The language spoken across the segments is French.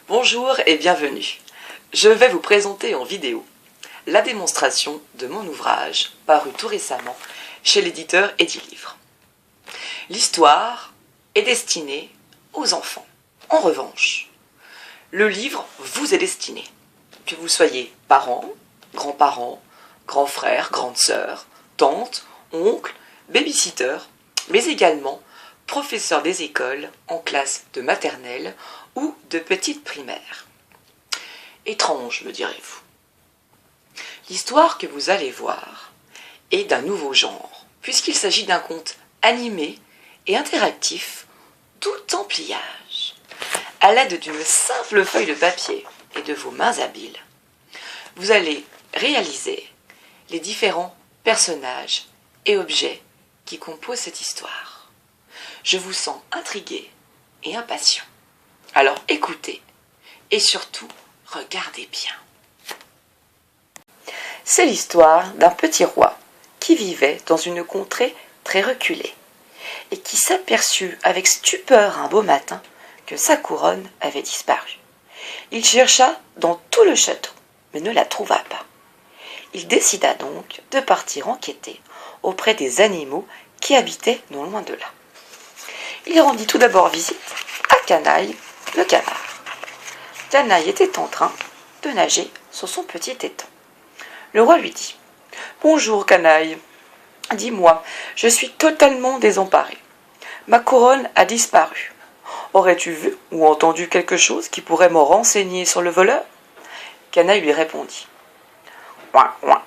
Bonjour et bienvenue. Je vais vous présenter en vidéo la démonstration de mon ouvrage paru tout récemment chez l'éditeur Edilivre. L'histoire est destinée aux enfants. En revanche, le livre vous est destiné. Que vous soyez parents, grands-parents, grands frères, grandes sœurs, tantes, oncles, baby-sitter, mais également professeurs des écoles en classe de maternelle ou de petite primaire. Étrange, me direz-vous. L'histoire que vous allez voir est d'un nouveau genre, puisqu'il s'agit d'un conte animé et interactif, tout en pliage. À l'aide d'une simple feuille de papier et de vos mains habiles, vous allez réaliser les différents personnages et objets qui composent cette histoire. Je vous sens intrigué et impatient. Alors écoutez et surtout regardez bien. C'est l'histoire d'un petit roi qui vivait dans une contrée très reculée et qui s'aperçut avec stupeur un beau matin que sa couronne avait disparu. Il chercha dans tout le château, mais ne la trouva pas. Il décida donc de partir enquêter auprès des animaux qui habitaient non loin de là. Il rendit tout d'abord visite à Canaille, le canard. Canaille était en train de nager sur son petit étang. Le roi lui dit « Bonjour Canaille, dis-moi, je suis totalement désemparé. Ma couronne a disparu. Aurais-tu vu ou entendu quelque chose qui pourrait me renseigner sur le voleur ?» Canaille lui répondit « Ouin, ouin.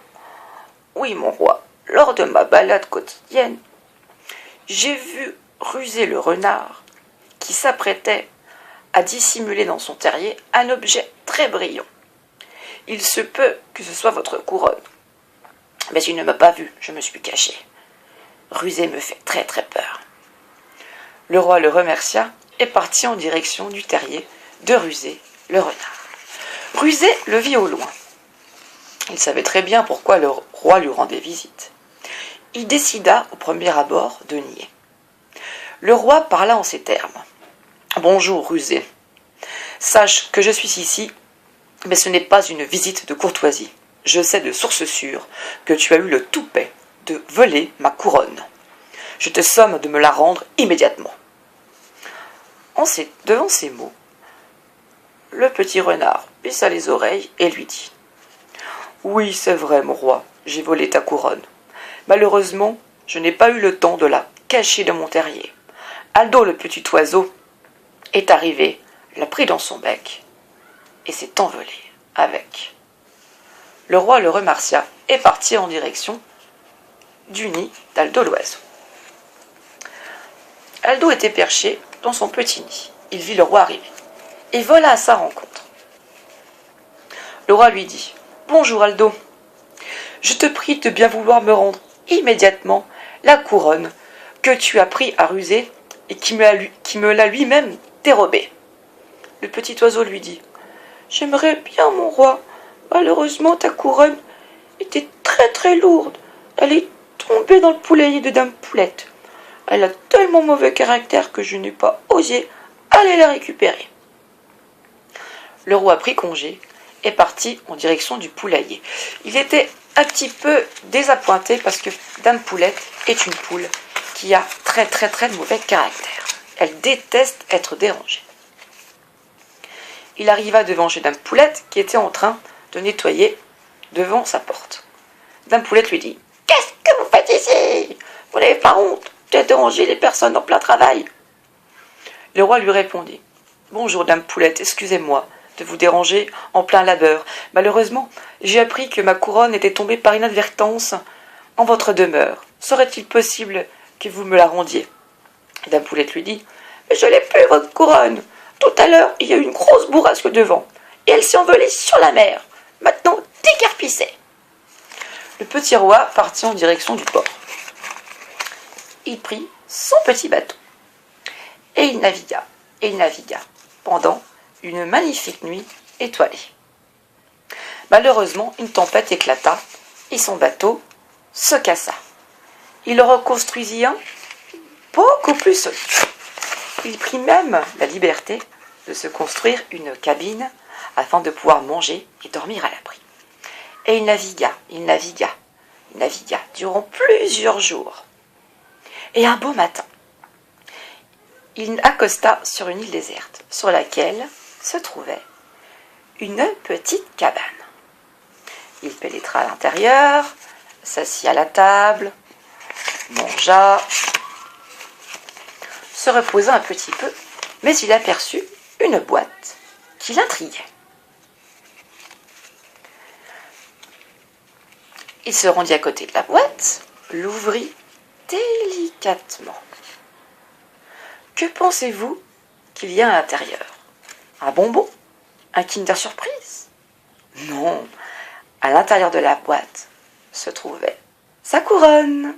Oui, mon roi, lors de ma balade quotidienne, j'ai vu Rusé le renard qui s'apprêtait à dissimuler dans son terrier un objet très brillant. Il se peut que ce soit votre couronne. Mais il ne m'a pas vu, je me suis caché. Rusé me fait très très peur. » Le roi le remercia et partit en direction du terrier de Rusé le renard. Rusé le vit au loin. Il savait très bien pourquoi le roi lui rendait visite. Il décida au premier abord de nier. Le roi parla en ces termes. « Bonjour, Rusé. Sache que je suis ici, mais ce n'est pas une visite de courtoisie. Je sais de source sûre que tu as eu le toupet de voler ma couronne. Je te somme de me la rendre immédiatement. » Devant ces mots, le petit renard baissa les oreilles et lui dit « Oui, c'est vrai, mon roi, j'ai volé ta couronne. Malheureusement, je n'ai pas eu le temps de la cacher dans mon terrier. Aldo, le petit oiseau, est arrivé, l'a pris dans son bec et s'est envolé avec. » Le roi le remercia et partit en direction du nid d'Aldo l'oiseau. Aldo était perché dans son petit nid. Il vit le roi arriver et vola à sa rencontre. Le roi lui dit « Bonjour Aldo, je te prie de bien vouloir me rendre immédiatement la couronne que tu as pris à Rusé et qui me l'a lui-même dérobée. » Le petit oiseau lui dit « J'aimerais bien, mon roi. Malheureusement, ta couronne était très très lourde. Elle est tombée dans le poulailler de Dame Poulette. Elle a tellement mauvais caractère que je n'ai pas osé aller la récupérer. » Le roi prit congé et partit en direction du poulailler. Il était un petit peu désappointé parce que Dame Poulette est une poule qui a très très très mauvais caractère. Elle déteste être dérangée. Il arriva devant chez Dame Poulette qui était en train de nettoyer devant sa porte. Dame Poulette lui dit « Qu'est-ce que vous faites ici? Vous n'avez pas honte de déranger les personnes en plein travail ?» Le roi lui répondit « Bonjour Dame Poulette, excusez-moi de vous déranger en plein labeur. Malheureusement, j'ai appris que ma couronne était tombée par inadvertance en votre demeure. Serait-il possible que vous me la rendiez ?» Dame Poulette lui dit « Je l'ai plus, votre couronne. Tout à l'heure, il y a eu une grosse bourrasque de vent, et elle s'est envolée sur la mer. Maintenant, décarpissez !» Le petit roi partit en direction du port. Il prit son petit bateau, et il navigua pendant une magnifique nuit étoilée. Malheureusement, une tempête éclata, et son bateau se cassa. Il en reconstruisit un beaucoup plus solide. Il prit même la liberté de se construire une cabine afin de pouvoir manger et dormir à l'abri. Et il navigua durant plusieurs jours. Et un beau matin, il accosta sur une île déserte, sur laquelle se trouvait une petite cabane. Il pénétra à l'intérieur, s'assit à la table, mangea, se reposa un petit peu, mais il aperçut une boîte qui l'intriguait. Il se rendit à côté de la boîte, l'ouvrit délicatement. Que pensez-vous qu'il y a à l'intérieur? Un bonbon? Un Kinder Surprise? Non, à l'intérieur de la boîte se trouvait sa couronne.